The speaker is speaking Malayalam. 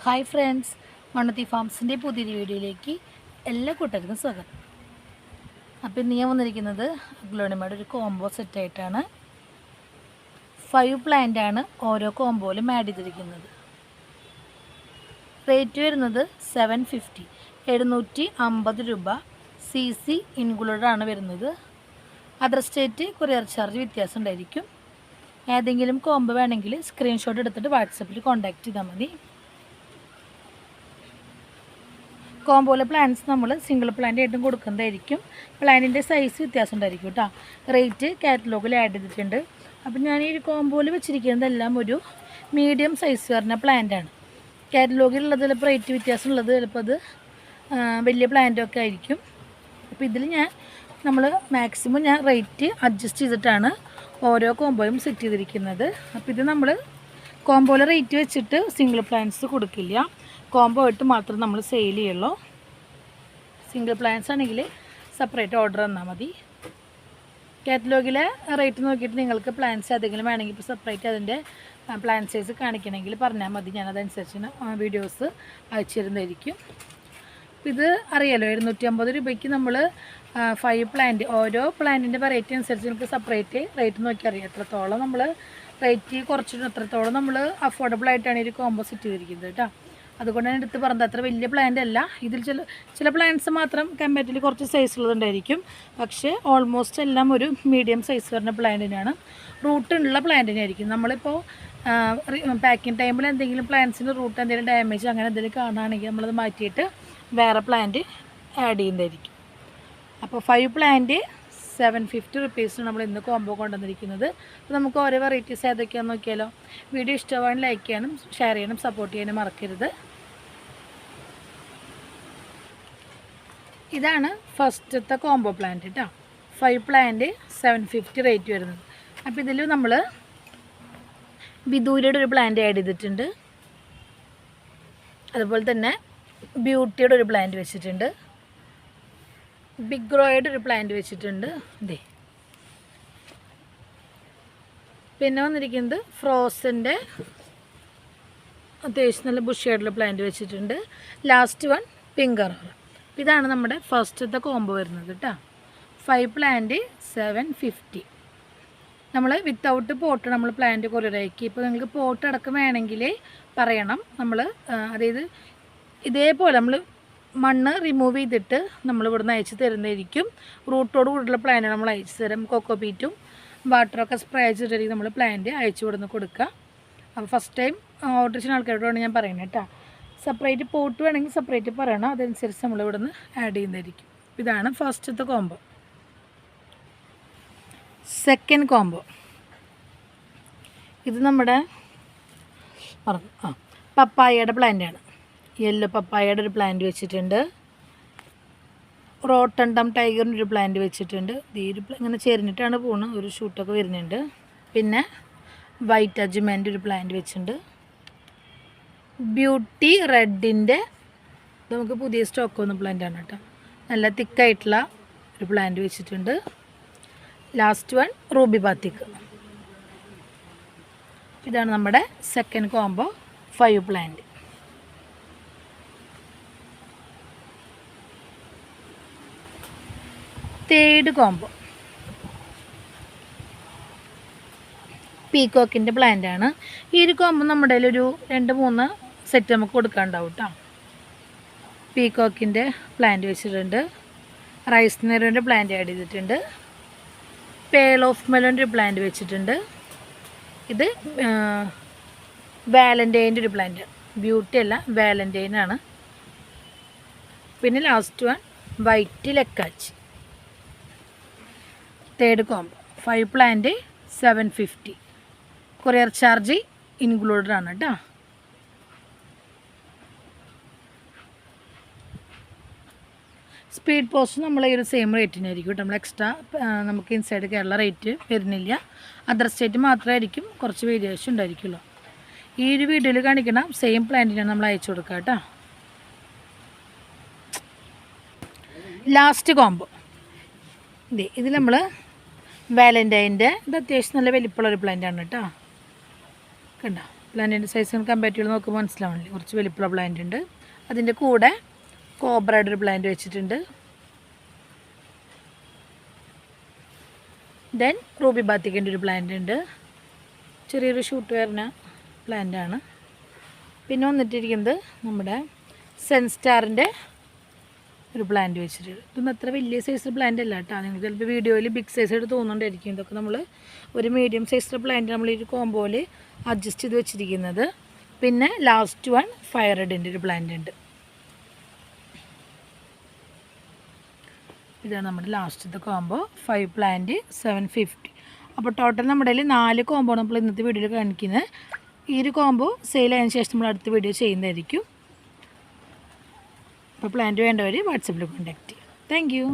ഹായ് ഫ്രണ്ട്സ്, മണ്ണത്തി ഫാംസിൻ്റെ പുതിയൊരു വീഡിയോയിലേക്ക് എല്ലാ കൂട്ടർക്കും സ്വാഗതം. അപ്പോൾ ഇന്ന് ഞാൻ വന്നിരിക്കുന്നത് അഗ്ലോണിമയുടെ ഒരു കോംബോ സെറ്റായിട്ടാണ്. 5 പ്ലാന്റാണ് ഓരോ കോംബോയിലും ആഡ് ചെയ്തിരിക്കുന്നത്. റേറ്റ് വരുന്നത് 750 750 രൂപ. CC ഇൻക്ലൂഡാണ് വരുന്നത്. അതർ സ്റ്റേറ്റ് കൊറിയർ ചാർജ് വ്യത്യാസം ഉണ്ടായിരിക്കും. ഏതെങ്കിലും കോംബോ വേണമെങ്കിൽ സ്ക്രീൻഷോട്ട് എടുത്തിട്ട് വാട്സപ്പിൽ കോൺടാക്റ്റ് ചെയ്താൽ മതി. കോംബോയിലെ പ്ലാന്റ്സ് നമ്മൾ സിംഗിൾ പ്ലാന്റ് ആയിട്ടും കൊടുക്കുന്നതായിരിക്കും. പ്ലാന്റിൻ്റെ സൈസ് വ്യത്യാസം ഉണ്ടായിരിക്കും കേട്ടോ. റേറ്റ് കാറ്റലോഗിൽ ആഡ് ചെയ്തിട്ടുണ്ട്. അപ്പം ഞാൻ ഈ കോംബോയിൽ വെച്ചിരിക്കുന്നതെല്ലാം ഒരു മീഡിയം സൈസ് വരുന്ന പ്ലാന്റാണ്. കാറ്റലോഗിലുള്ളത് ചിലപ്പോൾ റേറ്റ് വ്യത്യാസം ഉള്ളത് ചിലപ്പോൾ അത് വലിയ പ്ലാന്റൊക്കെ ആയിരിക്കും. അപ്പോൾ ഇതിൽ നമ്മൾ മാക്സിമം റേറ്റ് അഡ്ജസ്റ്റ് ചെയ്തിട്ടാണ് ഓരോ കോംബോയും സെറ്റ് ചെയ്തിരിക്കുന്നത്. അപ്പോൾ ഇത് നമ്മൾ കോംബോയിലെ റേറ്റ് വെച്ചിട്ട് സിംഗിൾ പ്ലാന്റ്സ് കൊടുക്കില്ല. കോംബോ ആയിട്ട് മാത്രം നമ്മൾ സെയിൽ ചെയ്യുള്ളൂ. സിംഗിൾ പ്ലാന്റ്സ് ആണെങ്കിൽ സെപ്പറേറ്റ് ഓർഡർ തന്നാൽ മതി. കാറ്റലോഗിലെ റേറ്റ് നോക്കിയിട്ട് നിങ്ങൾക്ക് പ്ലാന്റ്സ് ഏതെങ്കിലും വേണമെങ്കിൽ ഇപ്പോൾ സെപ്പറേറ്റ് അതിൻ്റെ പ്ലാന്റ് സൈസ് കാണിക്കണമെങ്കിൽ പറഞ്ഞാൽ മതി. ഞാനതനുസരിച്ച് വീഡിയോസ് അയച്ചു തരുന്നതായിരിക്കും. ഇത് അറിയാലോ, 750 രൂപയ്ക്ക് നമ്മൾ 5 പ്ലാന്റ്, ഓരോ പ്ലാന്റിൻ്റെ വെറൈറ്റി അനുസരിച്ച് നമുക്ക് സെപ്പറേറ്റ് റേറ്റ് നോക്കി അറിയാം. എത്രത്തോളം നമ്മൾ റേറ്റ് കുറച്ചിട്ട് എത്രത്തോളം നമ്മൾ അഫോർഡബിൾ ആയിട്ടാണ് ഈ കോംബോ സെറ്റ് ചെയ്തിരിക്കുന്നത് കേട്ടോ. അതുകൊണ്ട് തന്നെ എടുത്ത് പറഞ്ഞത് അത്ര വലിയ പ്ലാന്റ് അല്ല. ഇതിൽ ചില പ്ലാന്റ്സ് മാത്രം കമ്പാരിറ്റീവ്ലി കുറച്ച് സൈസ് ഉള്ളതുണ്ടായിരിക്കും. പക്ഷേ ഓൾമോസ്റ്റ് എല്ലാം ഒരു മീഡിയം സൈസ് വരുന്ന പ്ലാന്റിനാണ്. റൂട്ടുള്ള പ്ലാന്റിനായിരിക്കും. നമ്മളിപ്പോൾ പാക്കിംഗ് ടൈമിൽ എന്തെങ്കിലും പ്ലാന്റ്സിൻ്റെ റൂട്ട് എന്തെങ്കിലും ഡാമേജ് അങ്ങനെ എന്തെങ്കിലും കാണുകയാണെങ്കിൽ നമ്മളത് മാറ്റിയിട്ട് വേറെ പ്ലാന്റ് ആഡ് ചെയ്യുന്നതായിരിക്കും. അപ്പോൾ 5 പ്ലാന്റ് 750 റുപ്പീസാണ് നമ്മൾ ഇന്ന് കോംബോ കൊണ്ടുവന്നിരിക്കുന്നത്. അപ്പോൾ നമുക്ക് ഓരോ വെറൈറ്റീസ് ഏതൊക്കെയാണെന്ന് നോക്കിയാലോ. വീഡിയോ ഇഷ്ടമാവാൻ ലൈക്ക് ചെയ്യാനും ഷെയർ ചെയ്യാനും സപ്പോർട്ട് ചെയ്യാനും മറക്കരുത്. ഇതാണ് ഫസ്റ്റത്തെ കോംബോ പ്ലാന്റ് കേട്ടോ. 5 പ്ലാന്റ് 750 റേറ്റ് വരുന്നത്. അപ്പോൾ ഇതിൽ നമ്മൾ ബിദൂരിയുടെ ഒരു പ്ലാന്റ് ആഡ് ചെയ്തിട്ടുണ്ട്. അതുപോലെ തന്നെ ബ്യൂട്ടിയുടെ ഒരു പ്ലാന്റ് വെച്ചിട്ടുണ്ട്. ബിഗ് റോയുടെ ഒരു പ്ലാന്റ് വെച്ചിട്ടുണ്ട്. ഇതേ പിന്നെ വന്നിരിക്കുന്നത് ഫ്രോസൻ്റെ അത്യാവശ്യം നല്ല ബുഷിയായിട്ടുള്ള പ്ലാന്റ് വെച്ചിട്ടുണ്ട്. Last one pink colour. ഇതാണ് നമ്മുടെ ഫസ്റ്റത്തെ കോംബോ വരുന്നത് കേട്ടോ. 5 പ്ലാന്റ് 750. നമ്മൾ വിത്തൗട്ട് പോട്ട് നമ്മൾ പ്ലാന്റ് കൊറിയർ അയക്കി. ഇപ്പോൾ നിങ്ങൾക്ക് പോട്ട് അടക്കം വേണമെങ്കിൽ പറയണം. നമ്മൾ അതായത് ഇതേപോലെ നമ്മൾ മണ്ണ് റിമൂവ് ചെയ്തിട്ട് നമ്മൾ ഇവിടുന്ന് അയച്ച് തരുന്നതായിരിക്കും. റൂട്ടോട് കൂടിയുള്ള പ്ലാന്റ് നമ്മൾ അയച്ചു തരാം. കൊക്കോപീറ്റും വാട്ടറൊക്കെ സ്പ്രേ ചെയ്തിട്ടായിരിക്കും നമ്മൾ പ്ലാന്റ് അയച്ചു കൊടുന്ന് കൊടുക്കുക. അപ്പോൾ ഫസ്റ്റ് ടൈം ഓർഡർ ചെയ്യുന്ന ആൾക്കാരോടാണ് ഞാൻ പറയുന്നത് കേട്ടോ. സെപ്പറേറ്റ് പോട്ട് വേണമെങ്കിൽ സെപ്പറേറ്റ് പറയണം. അതനുസരിച്ച് നമ്മൾ ഇവിടുന്ന് ആഡ് ചെയ്യുന്നതായിരിക്കും. ഇതാണ് ഫസ്റ്റത്തെ കോംബോ. സെക്കൻഡ് കോംബോ ഇത് നമ്മുടെ പപ്പായയുടെ പ്ലാന്റാണ്. യെല്ലോ പപ്പായയുടെ ഒരു പ്ലാന്റ് വെച്ചിട്ടുണ്ട്. റോട്ടണ്ടം ടൈഗറിൻ്റെ ഒരു പ്ലാന്റ് വെച്ചിട്ടുണ്ട്. ഇങ്ങനെ ചെരിഞ്ഞിട്ടാണ് പോകുന്നത്. ഒരു ഷൂട്ടൊക്കെ വരുന്നുണ്ട്. പിന്നെ വൈറ്റ് അജ്മേൻ്റെ ഒരു പ്ലാന്റ് വെച്ചിട്ടുണ്ട്. ബ്യൂട്ടി റെഡിൻ്റെ നമുക്ക് പുതിയ സ്റ്റോക്ക് വന്ന പ്ലാന്റാണ് കേട്ടോ. നല്ല തിക്കായിട്ടുള്ള ഒരു പ്ലാന്റ് വെച്ചിട്ടുണ്ട്. ലാസ്റ്റ് വൺ റൂബി ബാത്തിക്ക്. ഇതാണ് നമ്മുടെ second combo 5 plant. Third combo പീകോക്കിൻ്റെ പ്ലാന്റാണ്. ഈ ഒരു കോംബോ നമ്മുടെ ഒരു 2-3 സെറ്റ് നമുക്ക് കൊടുക്കാനുണ്ടാവും കേട്ടോ. പീകോക്കിൻ്റെ പ്ലാന്റ് വെച്ചിട്ടുണ്ട്. റൈസ് നെറോൻ്റെ പ്ലാന്റ് ആഡ് ചെയ്തിട്ടുണ്ട്. പേൾ ഓഫ് മെലോൻ്റെ ഒരു പ്ലാന്റ് വെച്ചിട്ടുണ്ട്. ഇത് വാലൻറ്റൈൻ്റെ ഒരു പ്ലാന്റ്. ബ്യൂട്ടി അല്ല, വാലൻറ്റൈനാണ്. പിന്നെ ലാസ്റ്റ് വൺ വൈറ്റ് ലക്കാച്ചി. Third combo 5 plant 750. Courier charge included ആണ് കേട്ടോ. സ്പീഡ് പോസ്റ്റ് നമ്മൾ ഈ ഒരു സെയിം റേറ്റിനായിരിക്കും കേട്ടോ. നമ്മൾ എക്സ്ട്രാ നമുക്ക് ഇൻസൈഡ് കേരള റേറ്റ് വരുന്നില്ല. അതർ സ്റ്റേറ്റ് മാത്രമായിരിക്കും കുറച്ച് വേരിയേഷൻ ഉണ്ടായിരിക്കുള്ളൂ. ഈ ഒരു വീഡിയോയിൽ കാണിക്കുന്ന സെയിം പ്ലാന്റിനാണ് നമ്മൾ അയച്ചു കൊടുക്കുക കേട്ടോ. ലാസ്റ്റ് കോംബോ ഇതിൽ നമ്മൾ വാലൻറ്റൈൻ്റെ ഇത് അത്യാവശ്യം നല്ല വലിപ്പമുള്ളൊരു പ്ലാന്റാണ് കേട്ടോ. കണ്ടോ, പ്ലാന്റിൻ്റെ സൈസ് കമ്പാരിറ്റീവ് നോക്കുമ്പോൾ മനസ്സിലാവണില്ലേ, കുറച്ച് വലിപ്പമുള്ള പ്ലാന്റ് ഉണ്ട്. അതിൻ്റെ കൂടെ കോബ്രയുടെ ഒരു പ്ലാന്റ് വെച്ചിട്ടുണ്ട്. ദെൻ റൂബി ബാത്തിക്കിൻ്റെ ഒരു പ്ലാന്റ് ഉണ്ട്, ചെറിയൊരു ഷൂട്ട് വരുന്ന പ്ലാന്റാണ്. പിന്നെ വന്നിട്ടിരിക്കുന്നത് നമ്മുടെ സെൻസ്റ്റാറിൻ്റെ ഒരു പ്ലാന്റ് വെച്ചിട്ട്. ഇതൊന്നും അത്ര വലിയ സൈസ് പ്ലാന്റ് അല്ല കേട്ടോ. നിങ്ങൾക്ക് ചിലപ്പോൾ വീഡിയോയിൽ ബിഗ് സൈസ് ആയിട്ട് തോന്നുന്നുണ്ടായിരിക്കും. ഇതൊക്കെ നമ്മൾ ഒരു മീഡിയം സൈസിലെ പ്ലാന്റ് നമ്മൾ ഈ ഒരു കോമ്പോയിൽ അഡ്ജസ്റ്റ് ചെയ്ത് വെച്ചിരിക്കുന്നത്. പിന്നെ ലാസ്റ്റ് വൺ ഫയർ റെഡിൻ്റെ ഒരു പ്ലാന്റ് ഉണ്ട്. ഇതാണ് നമ്മുടെ ലാസ്റ്റത്തെ കോംബോ. 5 പ്ലാന്റ് 750. അപ്പോൾ ടോട്ടൽ നമ്മുടെ കയ്യിൽ 4 കോംബോ നമ്മൾ ഇന്നത്തെ വീഡിയോയിൽ കാണിക്കുന്നത്. ഈ ഒരു കോംബോ സെയിൽ ആയതിനു ശേഷം നമ്മൾ അടുത്ത വീഡിയോ ചെയ്യുന്നതായിരിക്കും. അപ്പോൾ പ്ലാന്റ് വേണ്ടവർ വാട്സപ്പിൽ കോൺടാക്റ്റ് ചെയ്യാം. Thank you.